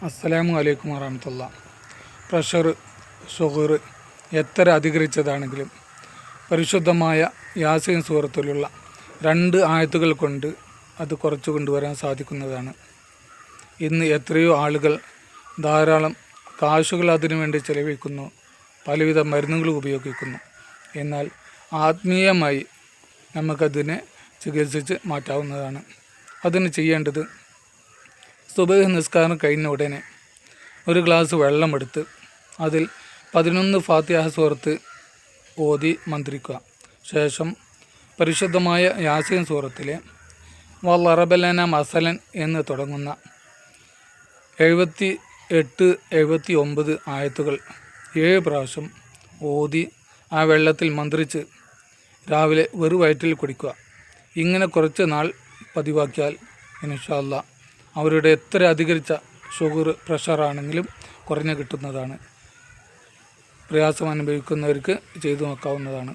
അസ്സലാമു അലൈക്കും വറഹ്മത്തുള്ള. Pressure, sugar എത്ര അധികരിച്ചതാണെങ്കിലും പരിശുദ്ധമായ യാസീൻ സൂറത്തിലുള്ള 2 ആയത്തുകൾ കൊണ്ട് അത് കുറച്ചു കൊണ്ടുവരാൻ സാധിക്കുന്നതാണ്. ഇന്ന് എത്രയോ ആളുകൾ ധാരാളം കാശുകൾ അതിനു വേണ്ടി ചെലവഴിക്കുന്നു, പലവിധ മരുന്നുകൾ ഉപയോഗിക്കുന്നു. എന്നാൽ ആത്മീയമായി നമുക്കതിനെ ചികിത്സിച്ച് മാറ്റാവുന്നതാണ്. അതിന് ചെയ്യേണ്ടത്, സുബഹ് നിസ്കാരം കഴിഞ്ഞ ഉടനെ ഒരു ഗ്ലാസ് വെള്ളമെടുത്ത് അതിൽ 11 ഫാത്തിഹ സൂറത്ത് ഓതി മന്ത്രിക്കുക. ശേഷം പരിശുദ്ധമായ യാസീൻ സൂറത്തിലെ വല്ലറബലന മസലൻ എന്ന് തുടങ്ങുന്ന 78, 79 ആയത്തുകൾ 7 പ്രാവശ്യം ഓതി ആ വെള്ളത്തിൽ മന്ത്രിച്ച് രാവിലെ വെറുവയറ്റിൽ കുടിക്കുക. ഇങ്ങനെ കുറച്ച് നാൾ പതിവാക്കിയാൽ ഇൻഷാ അല്ലാഹ് അവരുടെ എത്ര അധികരിച്ച ഷുഗർ, പ്രഷറാണെങ്കിലും കുറഞ്ഞു കിട്ടുന്നതാണ്. പ്രയാസം അനുഭവിക്കുന്നവർക്ക് ചെയ്തു നോക്കാവുന്നതാണ്.